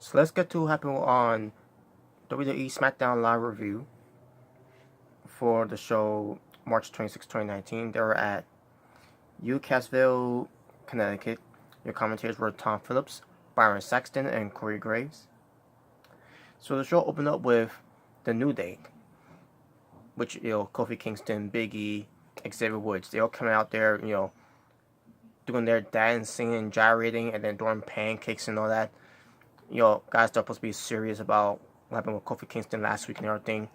So let's get to what happened on WWE SmackDown Live Review for the show March 26, 2019. They were at Newcastle, Connecticut. Your commentators were Tom Phillips, Byron Saxton, and Corey Graves. So the show opened up with the New Day, which, Kofi Kingston, Big E, Xavier Woods, they all coming out there, doing their dancing and gyrating and then doing pancakes and all that. Guys that are supposed to be serious about what happened with Kofi Kingston last week and everything.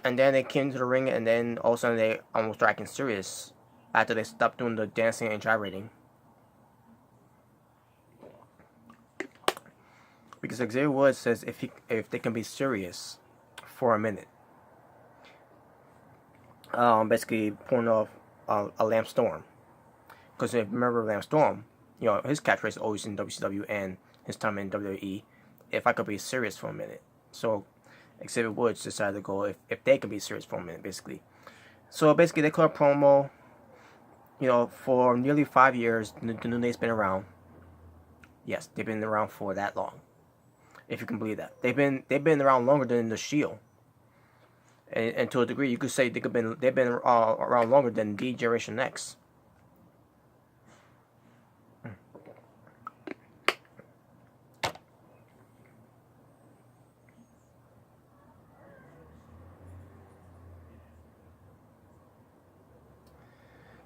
And then they came to the ring, and then all of a sudden they almost started acting serious after they stopped doing the dancing and gyrating. Because Xavier Woods says if they can be serious for a minute. Basically pulling off a Lamb Storm. Because if you remember Lamb Storm, his catchphrase always in WCW and his time in WWE, if I could be serious for a minute. So Xavier Woods decided to go if they could be serious for a minute, basically. So basically they cut a promo, for nearly 5 years, the New Day's been around. Yes, they've been around for that long. If you can believe that. They've been around longer than the Shield. And to a degree, you could say they've been around longer than D Generation X.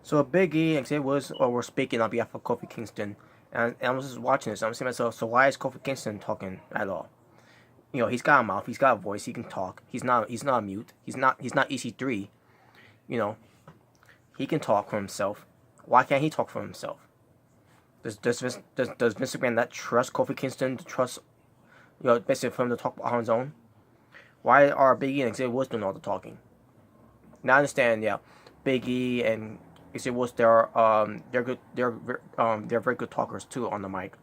So Big E and Xavier Woods were speaking on behalf of Kofi Kingston, and I was just watching this. I'm saying to myself, so why is Kofi Kingston talking at all? He's got a mouth, he's got a voice, he can talk. He's not mute. He's not EC3. He can talk for himself. Why can't he talk for himself? Does Vince McMahon not trust Kofi Kingston to trust, basically for him to talk on his own? Why are Big E and Xavier Woods doing all the talking? Now I understand, Big E and Xavier Woods, they're good, they're very good talkers too on the mic,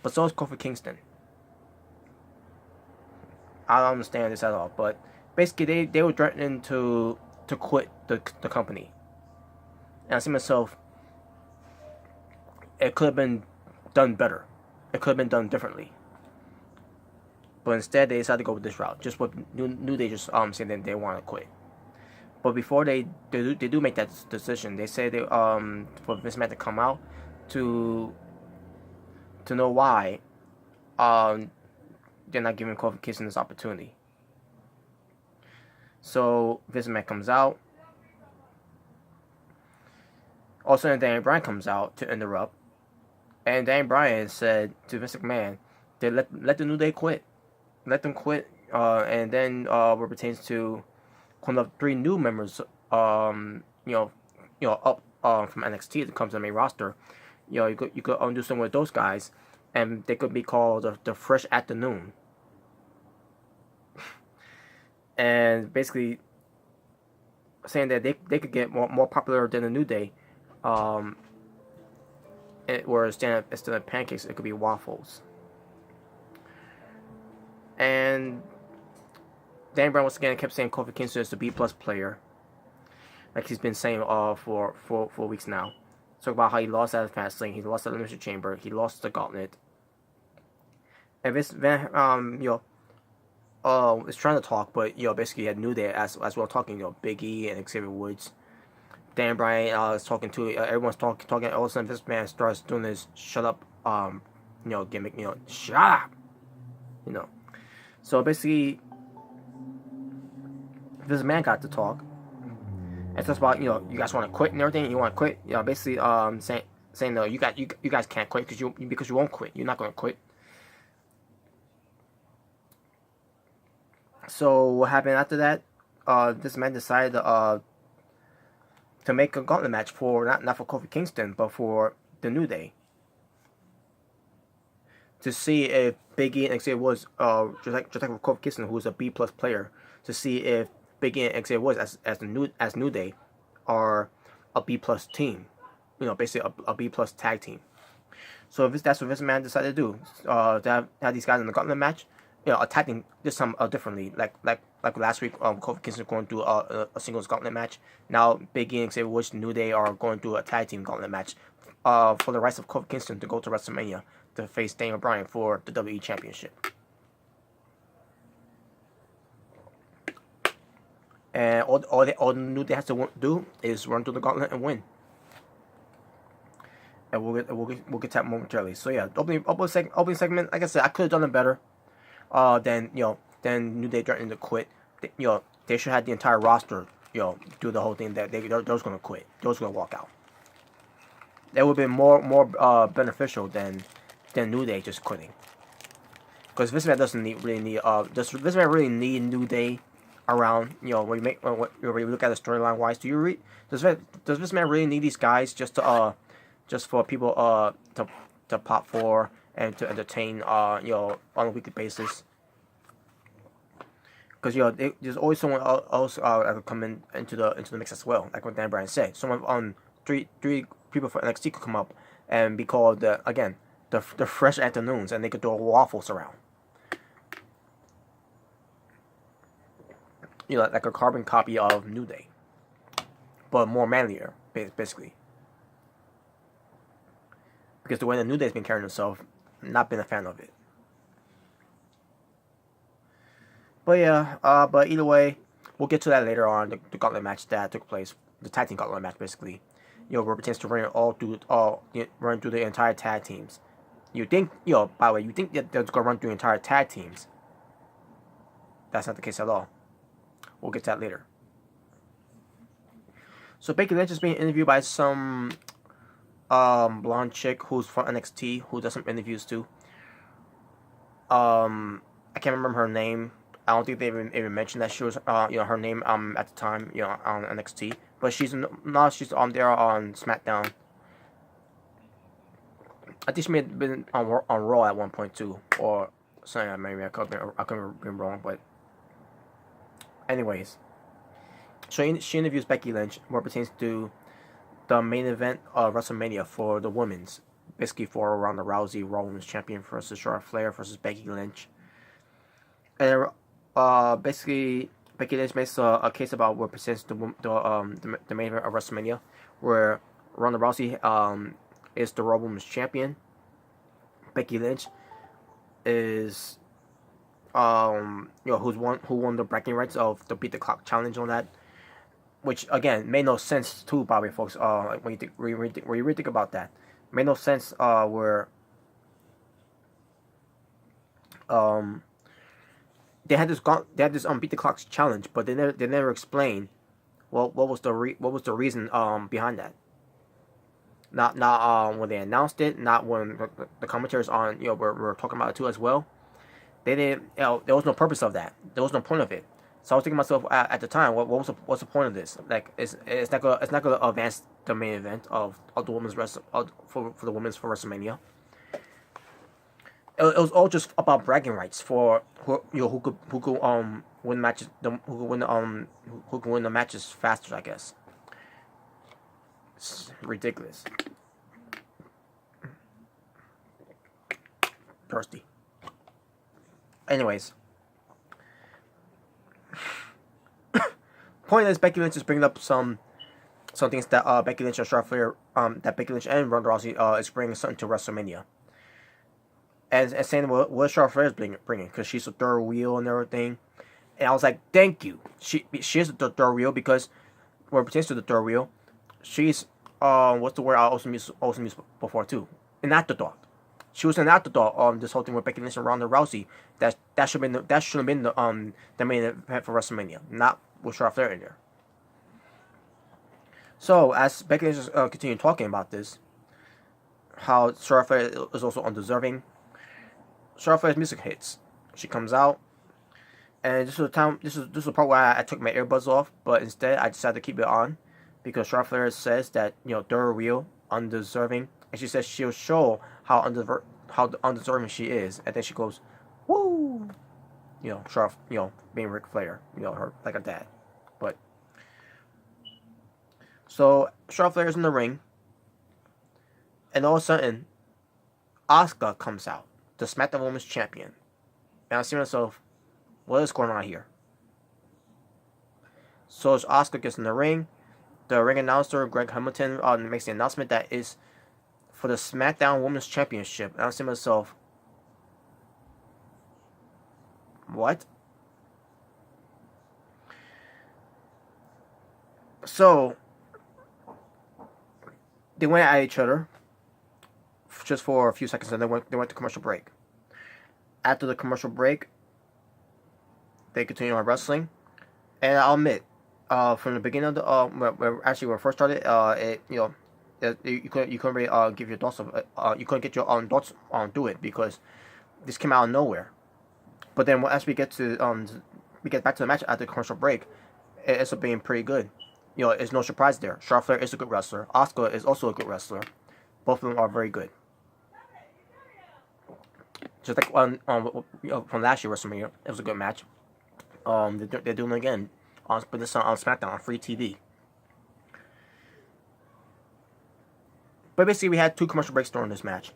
but so is Kofi Kingston. I don't understand this at all, but basically they were threatening to quit the company. And I see myself, it could have been done better. It could have been done differently. But instead they decided to go with this route. Just what New Day just saying that they want to quit. But before they do make that decision, they say they for Vince McMahon to come out to know why they're not giving Kofi Kingston this opportunity. So Vince McMahon comes out. Also, Daniel Bryan comes out to interrupt, and Daniel Bryan said to Vince McMahon, "They let the New Day quit, let them quit." And then what pertains to one of 3 new members, up from NXT to come to the main roster, you could do something with those guys, and they could be called the Fresh Afternoon. And basically saying that they could get more popular than the New Day. Where instead of pancakes, it could be waffles. And Dan Brown once again kept saying Kofi Kingston is the B+ player, like he's been saying for weeks now. Talk about how he lost at Fastlane, he lost at the Elimination Chamber, he lost the Gauntlet. And Vince is trying to talk, but basically he had New Day as well talking. Big E and Xavier Woods. Dan Bryan is talking to everyone's talking. All of a sudden, this man starts doing this shut up, gimmick. Shut up. So basically, this man got to talk. And talks about you guys want to quit and everything. You want to quit. Basically saying no, you guys can't quit because you won't quit. You're not going to quit. So what happened after that? This man decided to make a gauntlet match for not for Kofi Kingston, but for the New Day, to see if Big E and Xavier Woods, just like with Kofi Kingston, who is a B+ player, to see if Big E and Xavier Woods as New Day are a B+ team, basically a B+ tag team. So that's what this man decided to do, to have these guys in the gauntlet match, attacking this time differently, like last week, Kofi Kingston going through a singles gauntlet match. Now Big E and Xavier Woods, New Day are going through a tag team gauntlet match, for the rights of Kofi Kingston to go to WrestleMania to face Daniel Bryan for the WWE Championship. And all New Day has to do is run through the gauntlet and win. And we'll get to that momentarily. So yeah, opening segment. Like I said, I could have done it better. Then New Day threatening to quit. They should have the entire roster do the whole thing. That they're just gonna quit. They're just gonna walk out. That would have been more beneficial than New Day just quitting. Because Vince McMahon doesn't really need Vince McMahon really need New Day around. When you look at the storyline wise, does Vince McMahon really need these guys just for people to pop for and to entertain on a weekly basis? Because there's always someone else that could come into the mix as well, like what Dan Bryan said. Someone on three people for NXT could come up and be called the fresh afternoons, and they could throw waffles around. Like a carbon copy of New Day, but more manlier, basically. Because the way the New Day's been carrying himself, not been a fan of it. But yeah, but either way, we'll get to that later on. The gauntlet match that took place, the tag team gauntlet match, basically. Where pretends to run through the entire tag teams. You think, by the way, you think that they're gonna run through the entire tag teams. That's not the case at all. We'll get to that later. So Becky Lynch is being interviewed by some blonde chick who's from NXT, who does some interviews too. I can't remember her name. I don't think they even mentioned that she was her name at the time on NXT, but she's there on SmackDown. I think she may have been on Raw at one point too, or something. Maybe I could have been wrong, but anyways, so she interviews Becky Lynch what pertains to the main event of WrestleMania for the women's, basically for Ronda Rousey, Raw Women's Champion versus Charlotte Flair versus Becky Lynch. And basically, Becky Lynch makes a case about what pertains to the main event of WrestleMania, where Ronda Rousey is the Raw Women's Champion. Becky Lynch is who won the bragging rights of the Beat the Clock challenge on that, which again made no sense too, probably folks. When you really think about that, made no sense. Where they had this Beat the Clock challenge, but they never explained what was the reason behind that. Not when they announced it, not when the commentators on were talking about it too as well. They didn't. There was no purpose of that. There was no point of it. So I was thinking to myself at the time, what's the point of this? Like it's not gonna advance the main event of the women's for the women's for WrestleMania. It was all just about bragging rights for who could win matches, who can win the matches faster, I guess. It's ridiculous. Thirsty. Anyways, point is Becky Lynch is bringing up some things that Becky Lynch and Charlotte Flair, that Becky Lynch and Ronda Rousey is bringing something to WrestleMania, and saying what Charlotte Flair is bringing because she's a third wheel and everything, and I was like, thank you. She is the third wheel because when it pertains to the third wheel, she's what's the word I also used before too, an afterthought. She was an afterthought on this whole thing with Becky Lynch and Ronda Rousey. That should have been the main event for WrestleMania, not with Charlotte Flair in there. So as Becky Lynch continued talking about this, how Charlotte Flair is also undeserving. Charlotte Flair's music hits. She comes out, and this is the part where I took my earbuds off, but instead I decided to keep it on because Charlotte Flair says that they're real, undeserving, and she says she'll show how undeserving she is, and then she goes, "Woo!" Charlotte, being Ric Flair, her like a dad, but so Charlotte Flair is in the ring, and all of a sudden, Asuka comes out, the SmackDown Women's Champion, and I see myself, what is going on here? So as Asuka gets in the ring announcer Greg Hamilton makes the announcement that is for the SmackDown Women's Championship. And I was saying to myself, what? So they went at each other just for a few seconds, and they went to commercial break. After the commercial break, they continued on wrestling, and I'll admit, from the beginning of the when it first started, you couldn't really give your thoughts of you couldn't get your own thoughts do it because this came out of nowhere. But then as we get back to the match after the commercial break, it ends up being pretty good. It's no surprise there. Charlotte Flair is a good wrestler. Asuka is also a good wrestler. Both of them are very good. Just like from last year WrestleMania, it was a good match. They're doing it again on SmackDown on free TV. But basically, we had 2 commercial breaks during this match.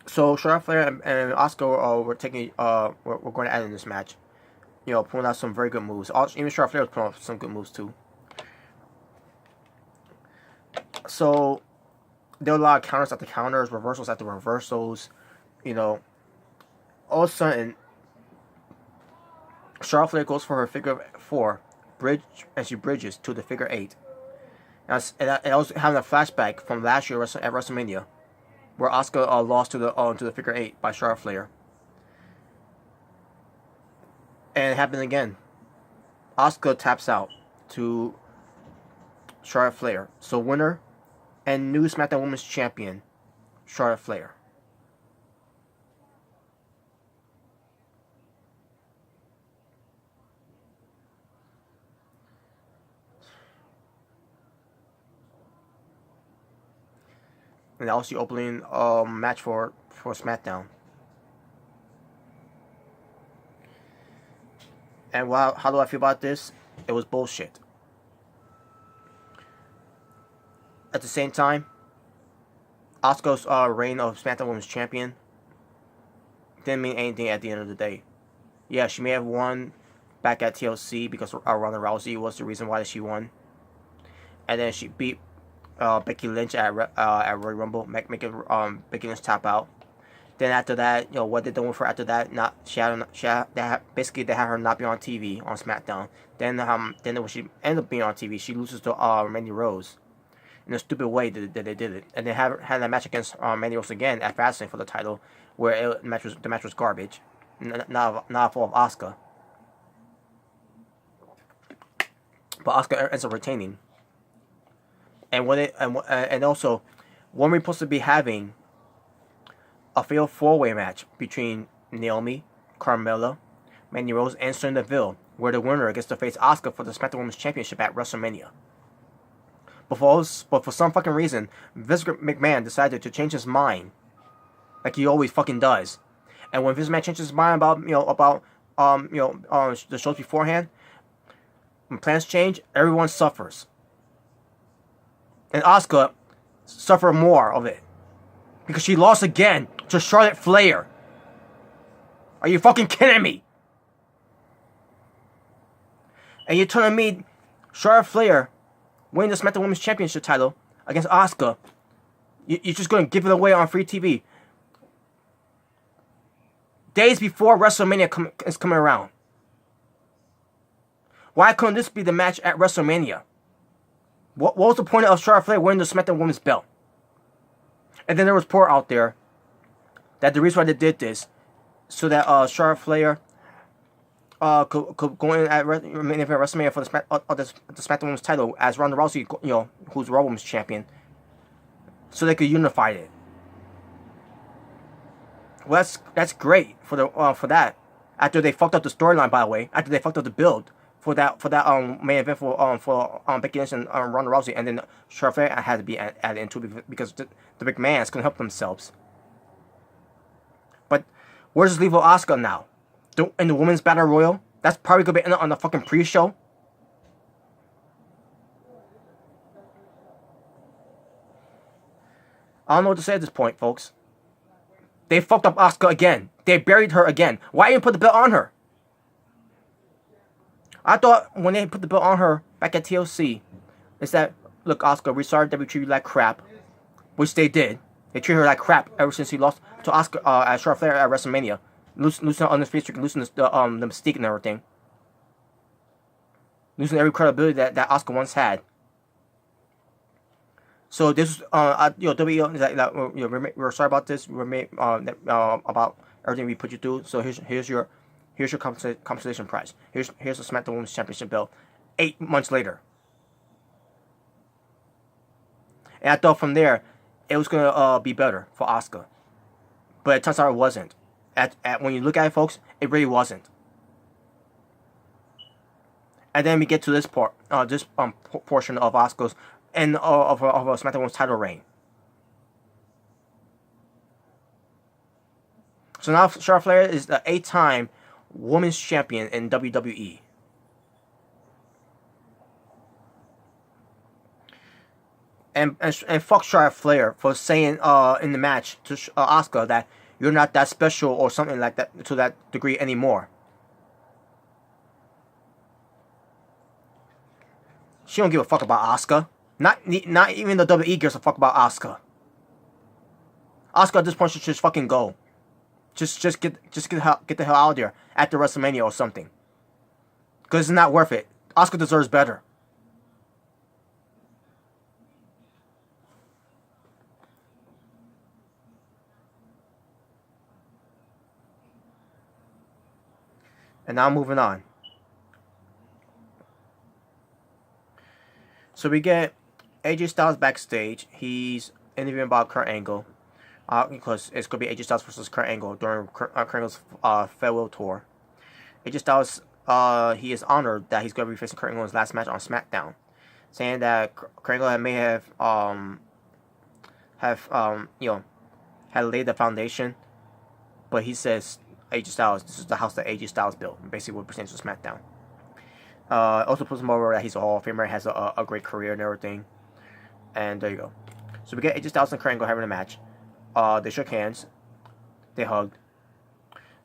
So Charlotte Flair and Asuka were going to add in this match. Pulling out some very good moves. Even Charlotte Flair was pulling out some good moves too. So there were a lot of counters after counters, reversals after reversals. All of a sudden, Charlotte Flair goes for her figure 4 bridge, and she bridges to the figure 8. And I was having a flashback from last year at WrestleMania, where Asuka lost to the figure 8 by Charlotte Flair. And it happened again. Asuka taps out to Charlotte Flair. So winner and new SmackDown Women's Champion, Charlotte Flair. And that was the opening match for SmackDown. And how do I feel about this? It was bullshit. At the same time, Asuka's reign of SmackDown Women's Champion didn't mean anything at the end of the day. Yeah, she may have won back at TLC because Ronda Rousey was the reason why she won. And then she beat Becky Lynch at Royal Rumble, making Becky Lynch tap out. Then after that, what they doing for after that? Basically they had her not be on TV on SmackDown. Then when she ended up being on TV, she loses to Mandy Rose in a stupid way that they did it. And they had that match against Mandy Rose again at Fastlane for the title, where the match was garbage, not a fault of Asuka. But Asuka ends up retaining. And also, when we're supposed to be having a fatal 4-way match between Naomi, Carmella, Mandy Rose, and Sonya Deville, where the winner gets to face Asuka for the SmackDown Women's Championship at WrestleMania. But for some fucking reason, Vince McMahon decided to change his mind, like he always fucking does. And when Vince McMahon changes his mind about the shows beforehand, when plans change, everyone suffers. And Asuka suffered more of it because she lost again to Charlotte Flair. Are you fucking kidding me? And you're telling me Charlotte Flair winning the SmackDown Women's Championship title against Asuka, you're just going to give it away on free TV days before WrestleMania is coming around? Why couldn't this be the match at WrestleMania? What was the point of Charlotte Flair winning the SmackDown Women's belt? And then there was report out there that the reason why they did this, so that Charlotte Flair could go in at WrestleMania for the SmackDown Women's title as Ronda Rousey, who's Raw Women's Champion, so they could unify it. Well, that's great for that. After they fucked up the storyline, by the way, after they fucked up the build for that main event for Becky Lynch and Ronda Rousey, and then Charlotte Flair had to be added into it because the McMahons couldn't help themselves. But where's this leave of Asuka now? In the Women's Battle Royal? That's probably gonna be on the fucking pre-show. I don't know what to say at this point, folks. They fucked up Asuka again. They buried her again. Why didn't you put the belt on her? I thought when they put the belt on her back at TLC, is that, look, Asuka, we're sorry that we treated you like crap, which they did. They treated her like crap ever since he lost to Asuka at Charlotte Flair at WrestleMania, losing on the streak, losing the mystique and everything, losing every credibility that Asuka once had. So this, WWE, we're sorry about this. About everything we put you through. So here's your compensation prize. Here's the SmackDown Women's Championship belt. 8 months later, and I thought from there it was gonna be better for Asuka, but it turns out it wasn't. When you look at it, folks, it really wasn't. And then we get to this part, portion of Asuka's and of a SmackDown Women's title reign. So now Charlotte Flair is the 8-time Women's Champion in WWE. And fuck Charlotte Flair for saying in the match to Asuka that you're not that special or something like that to that degree anymore. She don't give a fuck about Asuka. Not even the WWE gives a fuck about Asuka. Asuka at this point should just fucking go. Just get the hell out of there after WrestleMania or something. Because it's not worth it. Asuka deserves better. And now moving on. So we get AJ Styles backstage. He's interviewing about Kurt Angle. Because it's going to be AJ Styles versus Kurt Angle during Kurt Angle's farewell tour. AJ Styles, he is honored that he's going to be facing Kurt Angle in his last match on SmackDown. Saying that Kurt Angle may have had laid the foundation. But he says, AJ Styles, this is the house that AJ Styles built. Basically what pertains to SmackDown. Also puts him over that he's a Hall of Famer, has a great career and everything. And there you go. So we get AJ Styles and Kurt Angle having a match. They shook hands. They hugged.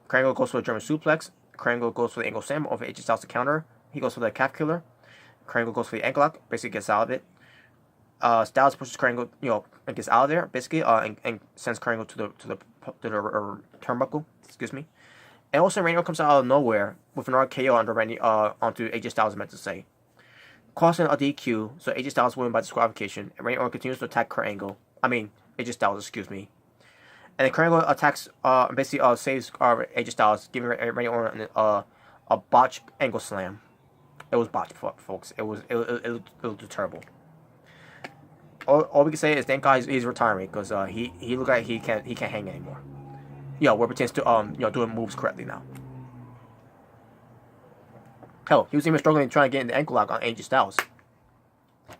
Kurt Angle goes for a German suplex. Kurt Angle goes for the Angle Slam over AJ Styles to counter. He goes for the calf killer. Kurt Angle goes for the ankle lock. Basically gets out of it. Styles pushes Kurt Angle, and gets out of there. Basically, and sends Kurt Angle to the turnbuckle. Excuse me. And also Randy Orton comes out of nowhere with an RKO onto AJ Styles, meant to say. Causing a DQ, so AJ Styles wins by disqualification. And Randy Orton continues to attack Kurt Angle. AJ Styles, excuse me. And then Kurt Angle attacks, basically saves AJ Styles, giving Randy Orton a botched Angle Slam. It was botched, folks. It looked terrible. All we can say is thank God he's retiring, because he looked like he can't hang anymore. Where pertains to doing moves correctly now. Hell, he was even struggling trying to get in the ankle lock on AJ Styles.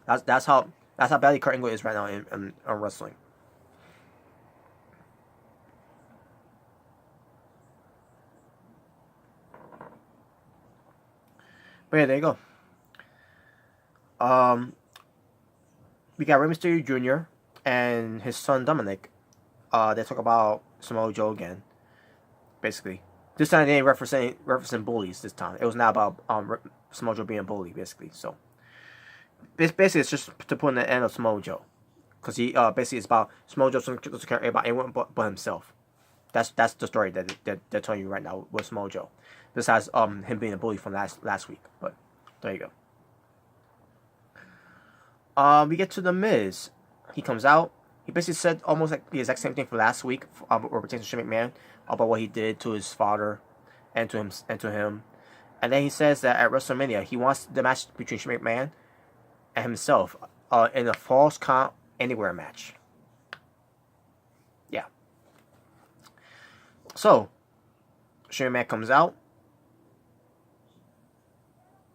That's how badly Kurt Angle is right now in wrestling. But yeah, there you go. We got Rey Mysterio Jr. and his son Dominic. They talk about Samoa Joe again. Basically, this time they ain't referencing bullies. This time it was not about Samoa Joe being a bully. Basically, so basically it's just to put an end of Samoa Joe, because he basically it's about Samoa Joe doesn't care about anyone but himself. That's the story that they're telling you right now with Samoa Joe. Besides him being a bully from last week, but there you go. We get to the Miz. He comes out. He basically said almost like the exact same thing for last week, or pertains to Shane McMahon, about what he did to his father, and to him. And then he says that at WrestleMania he wants the match between Shane McMahon and himself in a Falls Count Anywhere match. Yeah. So Shane McMahon comes out.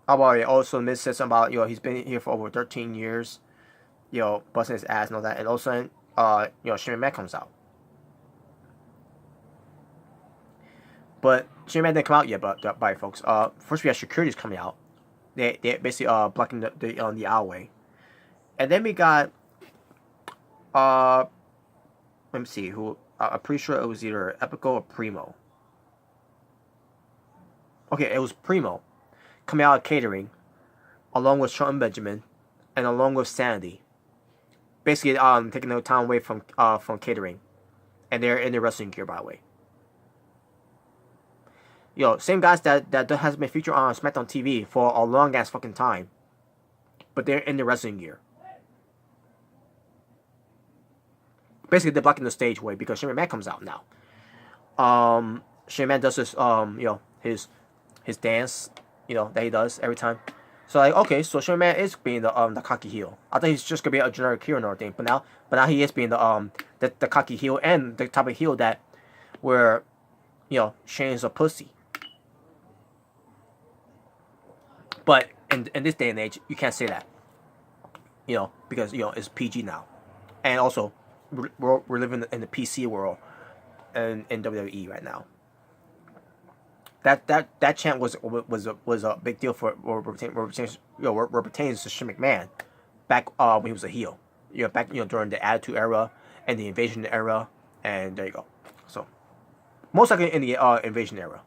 Also Miz said something about he's been here for over 13 years, busting his ass and all that, and all of a sudden Shane McMahon comes out. But Shane McMahon didn't come out yet, by folks. First we have security's coming out. They basically blocking the aisleway, and then we got let me see who. I'm pretty sure it was either Epico or Primo. Okay, it was Primo coming out of catering, along with Sean Benjamin, and along with Sandy. basically taking the time away from catering, and they're in their wrestling gear, by the way. Same guys that has been featured on SmackDown TV for a long ass fucking time, but they're in the wrestling gear. Basically, they're blocking the stage way because Shane McMahon comes out now. Shane McMahon does his dance, that he does every time. So like, okay, so Shane McMahon is being the cocky heel. I thought he's just gonna be a generic heel and everything, but now he is being the cocky heel and the type of heel that where Shane's a pussy. But in this day and age, you can't say that, because it's PG now, and also we're living in the PC world, and in WWE right now. That chant was a big deal for where pertains to Shane McMahon back when he was a heel, back during the Attitude Era and the Invasion Era, and there you go. So most likely in the Invasion Era,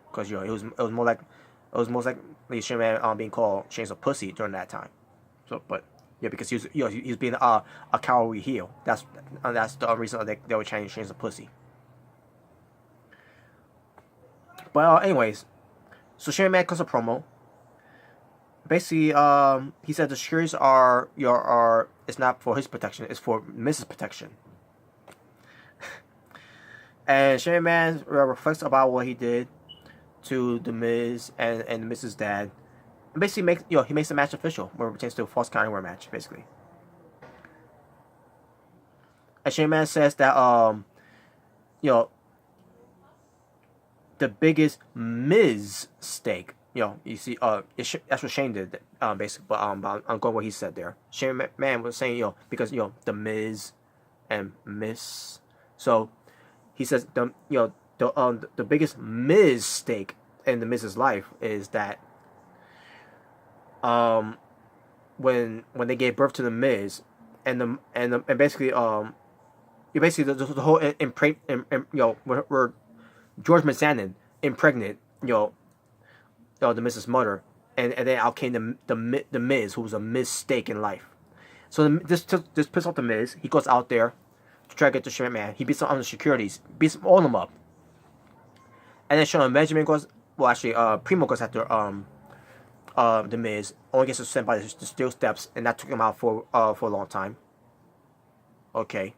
because it was more like. It was most likely Shane McMahon being called Shane's a pussy during that time. So, but because he was he was being a cowardly heel. That's the reason they were chanting Shane's a pussy. But anyways, so Shane McMahon cuts a promo. Basically, he said the securities are it's not for his protection, it's for Mrs. protection. And Shane McMahon reflects about what he did to the Miz and the Miz's dad. And basically he makes the match official where it pertains to a false count anywhere match, basically. And Shane McMahon says that the biggest Miz stake, you see that's what Shane did, basically, but I'm going what he said there. Shane McMahon was saying, because the Miz and Miss, so he says the biggest Miz stake in the Miz's life is that when they gave birth to the Miz and basically the whole where George McSannon impregnated the Miz's mother, and then out came the Miz, who was a mistake in life. So this pisses off the Miz. He goes out there to try to get the Shane McMahon. He beats them on the securities, beats all of them up. And then Sean Benjamin goes, Primo goes after the Miz, only gets sent by the steel steps, and that took him out for a long time. Okay.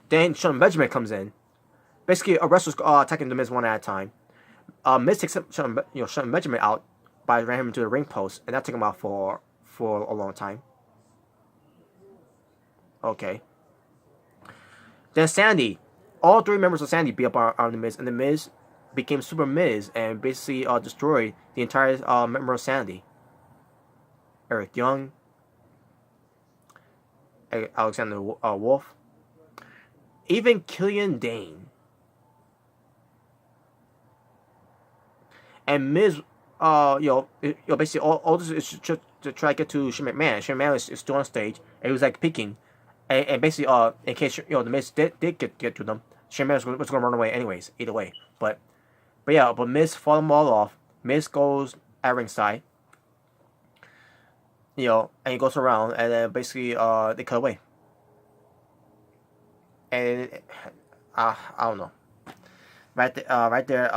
Then Sean Benjamin comes in. Basically, a wrestler's attacking the Miz one at a time. Miz takes Sean Benjamin out by running him into the ring post, and that took him out for a long time. Okay. Then Sandy. All three members of Sandy beat up on the Miz, and the Miz became Super Miz and basically destroyed the entire member of Sandy. Eric Young, Alexander Wolf, even Killian Dane. And Miz, basically all this is just to try to get to Shane McMahon. Shane McMahon is still on stage, and he was like peeking, and basically in case the Miz did get to them, Shane McMahon was going to run away anyways, either way. But Miz fought them all off. Miz goes at ringside, and he goes around, and then basically they cut away. And I don't know. Right there,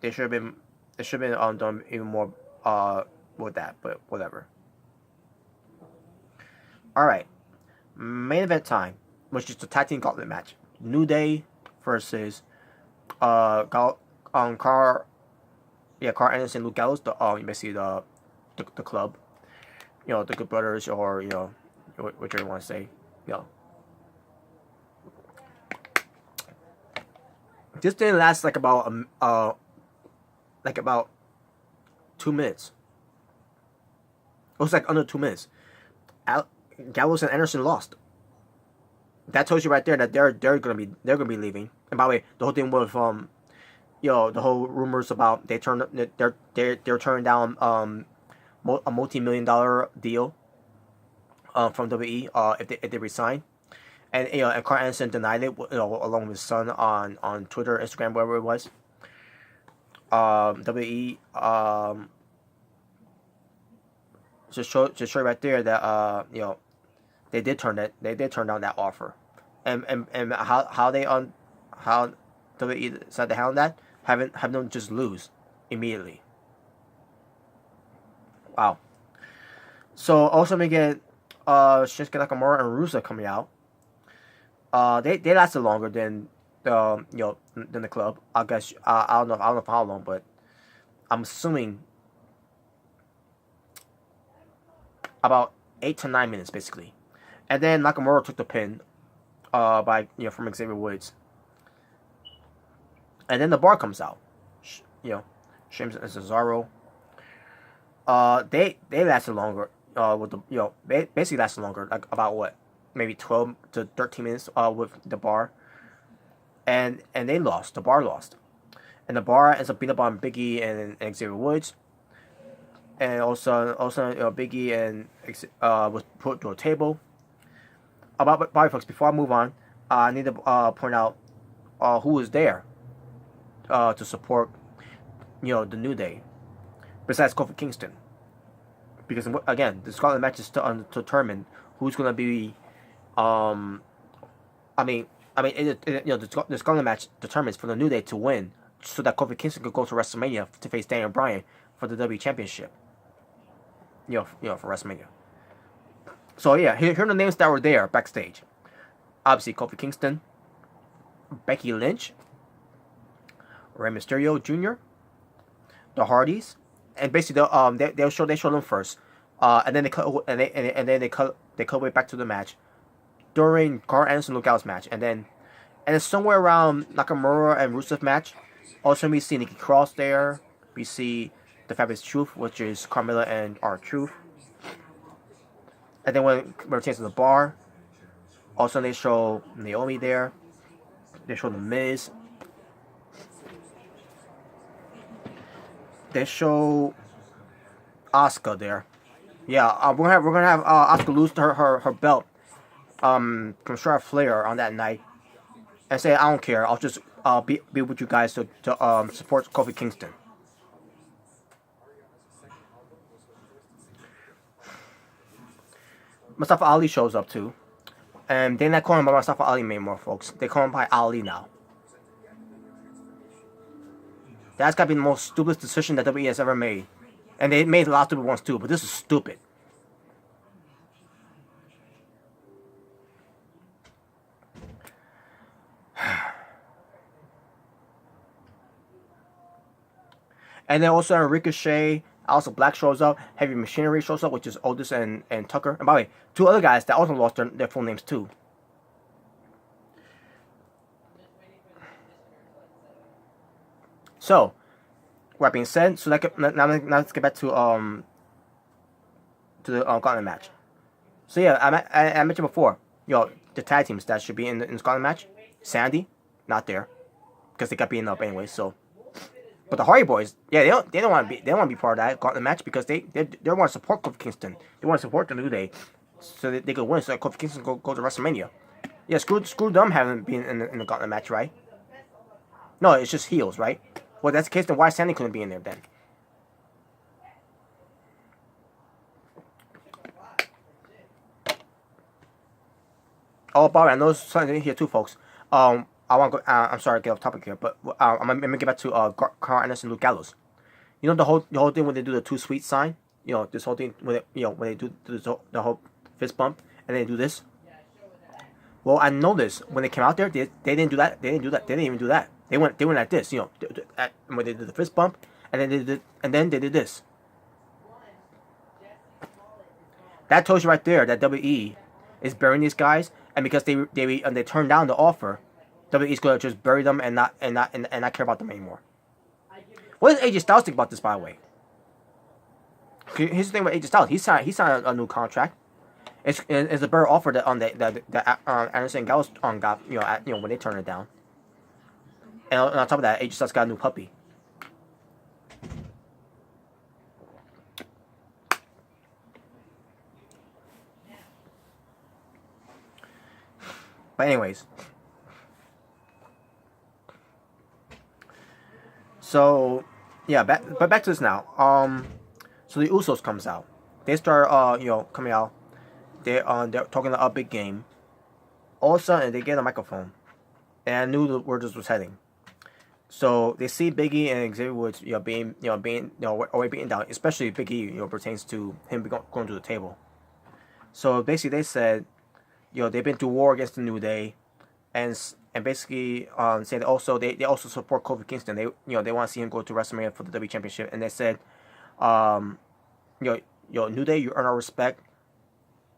they should have been done even more with that, but whatever. All right, main event time, which is the tag team gauntlet match. New Day versus Carl Anderson, Luke Gallows, basically the club, the Good Brothers, or whichever you want to say, This didn't last like about 2 minutes. It was like under 2 minutes. Gallows and Anderson lost. That tells you right there that they're gonna be leaving. And by the way, the whole thing with the whole rumors about they're turning down a multi-million-dollar deal from WWE if they resign. And and Carl Anderson denied it, along with his son on Twitter, Instagram, wherever it was. WWE just show right there that they did turn down that offer, and how WWE decided to handle that, having them just lose immediately. Wow. So also we get Shinsuke Nakamura and Rusev coming out. They lasted longer than than the club. I guess I don't know for how long, but I'm assuming about 8 to 9 minutes basically. And then Nakamura took the pin by from Xavier Woods. And then the bar comes out. Sheamus and Cesaro. They lasted longer. With the they basically lasted longer, like about what, maybe 12 to 13 minutes with the bar. And they lost. The bar lost. And the bar ends up beating up on Big E and Xavier Woods. And also Big E and was put to a table. About Bobby folks, before I move on, I need to point out who was there to support the New Day, besides Kofi Kingston. Because again, the Gauntlet match is still undetermined who's gonna be. The Gauntlet match determines for the New Day to win, so that Kofi Kingston could go to WrestleMania to face Daniel Bryan for the WWE Championship. For WrestleMania. So yeah, here are the names that were there backstage. Obviously, Kofi Kingston, Becky Lynch, Rey Mysterio Jr., the Hardys, and basically they show them first, and then they cut way back to the match during Carl Anderson Luke Gallows match, and then somewhere around Nakamura and Rusev match. Also, we see Nikki Cross there. We see the Fabulous Truth, which is Carmella and R-Truth. And then when it returns to the bar, also they show Naomi there. They show The Miz. They show Asuka there. Yeah, we're gonna have Asuka lose her belt from Charlotte Flair on that night, and say I don't care. I'll just be with you guys to support Kofi Kingston. Mustafa Ali shows up too. And they're not calling him by Mustafa Ali anymore, folks. They call him by Ali now. That's gotta be the most stupidest decision that WWE has ever made. And they made a lot of stupid ones too, but this is stupid. And then also Ricochet, also Black shows up, Heavy Machinery shows up, which is Otis and Tucker. And by the way, two other guys that also lost their full names too. So, that being said, so now let's get back to the Gauntlet match. So yeah, I mentioned before, the tag teams that should be in the Gauntlet match. Sandy, not there, because they got beaten up anyway. So. But the Hardy Boys, yeah, they don't want to be part of that Gauntlet match because they want to support Kofi Kingston. They want to support the New Day, so that they could win. So that Kofi Kingston go to WrestleMania. Yeah, screw them having been in the Gauntlet match, right? No, it's just heels, right? Well, that's the case. Then why Sandy couldn't be in there then? Oh, Bobby, I know something here too, folks. I want to go. I'm sorry to get off topic here, but I'm gonna get back to Carl Anderson, Luke Gallows. You know the whole thing when they do the too sweet sign. This whole thing when they do the whole fist bump and they do this. Well, I noticed when they came out there, they didn't do that. They didn't even do that. They went like this. When they did the fist bump and then they did this. That tells you right there that WWE is burying these guys, and because they turned down the offer. WWE's gonna just bury them and not care about them anymore. What does AJ Styles think about this, by the way? Here's the thing about AJ Styles. He signed a new contract. It's a better offer that Anderson and Gallows got when they turned it down. And on top of that, AJ Styles got a new puppy. But anyways. So, yeah, back to this now. So the Usos comes out. They start, coming out. they're talking a big game. All of a sudden, they get a microphone, and I knew where this was heading. So they see Big E and Xavier Woods, being already beaten down, especially Big E, pertains to him going to the table. So basically, they said, they've been through war against the New Day, and basically saying also they also support Kofi Kingston. They they want to see him go to WrestleMania for the WWE Championship, and they said, New Day, you earn our respect,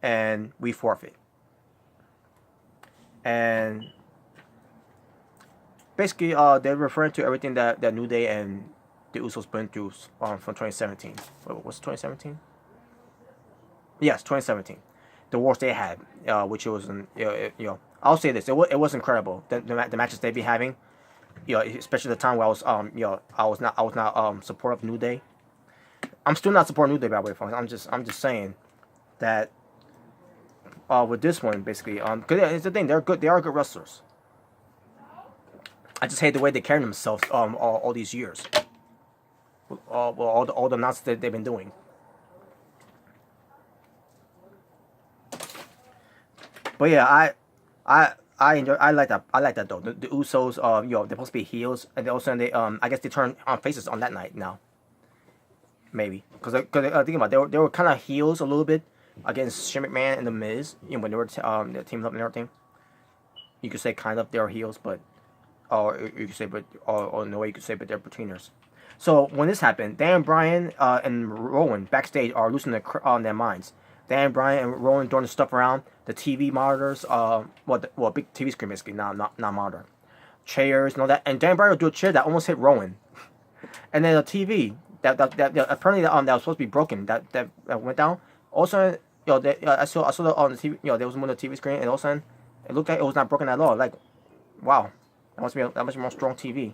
and we forfeit. And basically, they're referring to everything that New Day and the Usos been through from 2017. What's 2017? Yes, 2017. The wars they had, which it was, I'll say this: it was incredible. The matches they be having, especially the time where I was not supportive of New Day. I'm still not supporting New Day, by the way, folks. I'm just saying that with this one, basically, because it's the thing, they're good. They are good wrestlers. I just hate the way they carry themselves all these years. All the nonsense that they've been doing. But yeah, I enjoy. I like that though. The Usos, they're supposed to be heels, and they also I guess they turn on faces on that night now. Maybe because think about it, they were kind of heels a little bit against Shane McMahon and The Miz, when they were teamed up and everything. You could say kind of they're heels, but or you could say or no way you could say but they're betweeners. So when this happened, Dan Bryan and Rowan backstage are losing their minds. Dan Bryan and Rowan throwing stuff around the TV monitors, big TV screen basically, not monitor, chairs and all that. And Dan Bryan would do a chair that almost hit Rowan, and then the TV that apparently that was supposed to be broken that went down. Also, I saw on the TV, there was one on the TV screen, and all of a sudden it looked like it was not broken at all. Like, wow, that must be more strong TV.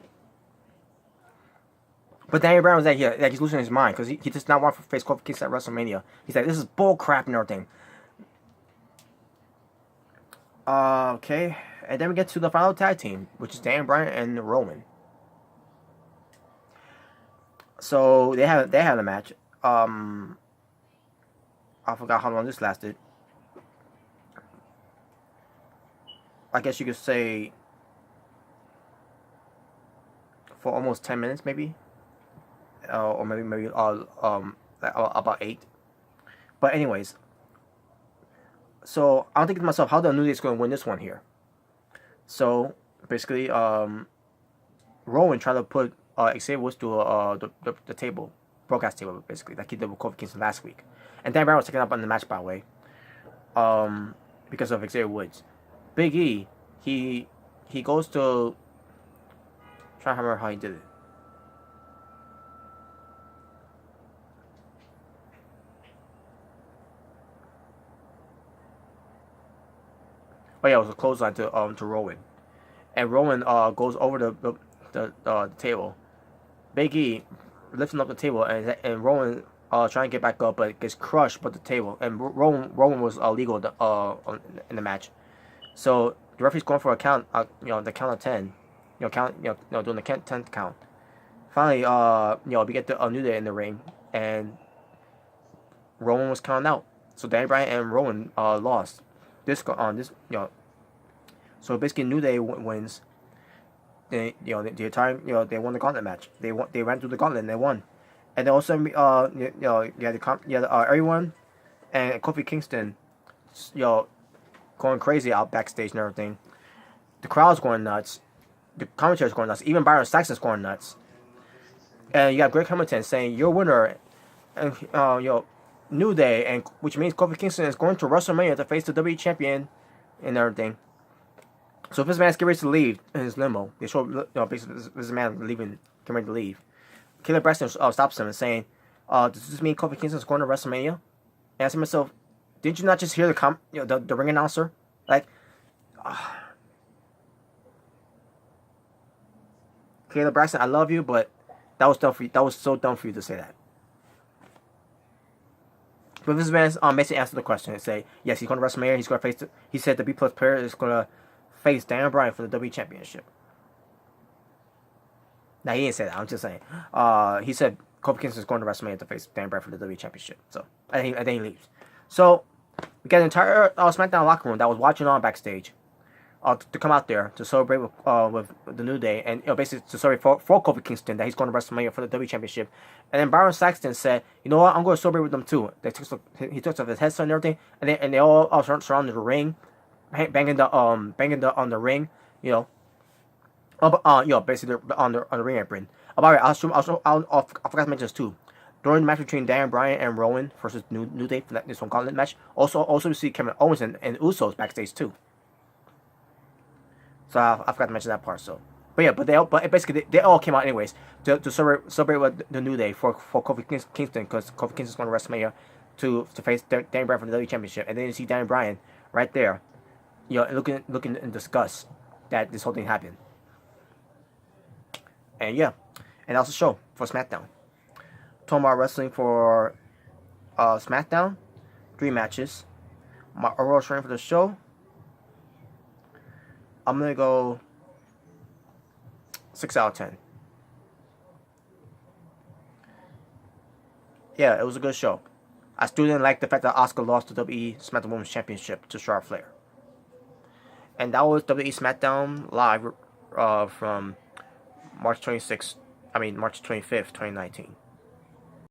But Daniel Bryan was like he's losing his mind because he does not want to face Kofi Kingston at WrestleMania. He's like, this is bull crap and everything. Okay, and then we get to the final tag team, which is Daniel Bryan and Rowan. So they had a match. I forgot how long this lasted. I guess you could say for almost 10 minutes, maybe. Or maybe about 8. But anyways, so I'm thinking to myself, how the New Day is going to win this one here? So basically, Rowan tried to put Xavier Woods to the table, broadcast table, basically, like he did with Kofi Kingston last week. And Dan Bryan was taken up on the match, by the way, because of Xavier Woods. Big E, he goes to, I'm trying to remember how he did it. Oh yeah, it was a clothesline to Rowan, and Rowan goes over the table. Big E lifting up the table, and Rowan trying to get back up, but gets crushed by the table. And Rowan was illegal in the match, so the referee's going for a count. The count of 10, doing the 10th count. Finally, we get the New Day in the ring, and Rowan was counted out. So Daniel Bryan and Rowan lost. So basically New Day wins. The entire they won the Gauntlet match. They ran through the Gauntlet and they won. And then also everyone and Kofi Kingston going crazy out backstage and everything. The crowd's going nuts. The commentary's going nuts. Even Byron Saxton's going nuts. And you got Greg Hamilton saying your winner, and New Day, and which means Kofi Kingston is going to WrestleMania to face the WWE champion and everything. So if this man's getting ready to leave in his limo, they show basically this man getting ready to leave. Caleb Braxton stops him and saying, "Does this mean Kofi Kingston is going to WrestleMania?" And I asked myself, "Didn't you not just hear the ring announcer? Like, Caleb Braxton, I love you, but that was dumb for you. That was so dumb for you to say that." But this man basically answered the question and say, yes, he's going to WrestleMania. He's going to face. He said the B+ player is going to face Daniel Bryan for the WWE Championship. Now he didn't say that. I'm just saying. He said Kofi Kingston is going to WrestleMania to face Daniel Bryan for the WWE Championship. So I think he leaves. So We got an entire SmackDown locker room that was watching on backstage. To come out there to celebrate with the New Day, and basically to celebrate for Kofi Kingston that he's going to WrestleMania for the W Championship. And then Byron Saxton said, "You know what? I'm going to celebrate with them too." He took off his headset and everything, and they all surrounded the ring, banging on the ring, basically on the ring apron. By the way, I forgot to mention this too. During the match between Daniel Bryan and Rowan versus New Day for this one Gauntlet match, also we see Kevin Owens and Usos backstage too. So I forgot to mention that part. So, but basically they all came out anyways to celebrate with the New Day for Kofi Kingston, because Kofi Kingston's going to WrestleMania to face Daniel Bryan for the W Championship, and then you see Daniel Bryan right there, looking in disgust that this whole thing happened. And and that was the show for SmackDown. Talking about wrestling for SmackDown, 3 matches. My overall rating for the show, I'm gonna go 6 out of 10. Yeah, it was a good show. I still didn't like the fact that Asuka lost the WWE SmackDown Women's Championship to Charlotte Flair. And that was WWE SmackDown Live from March 25th, 2019.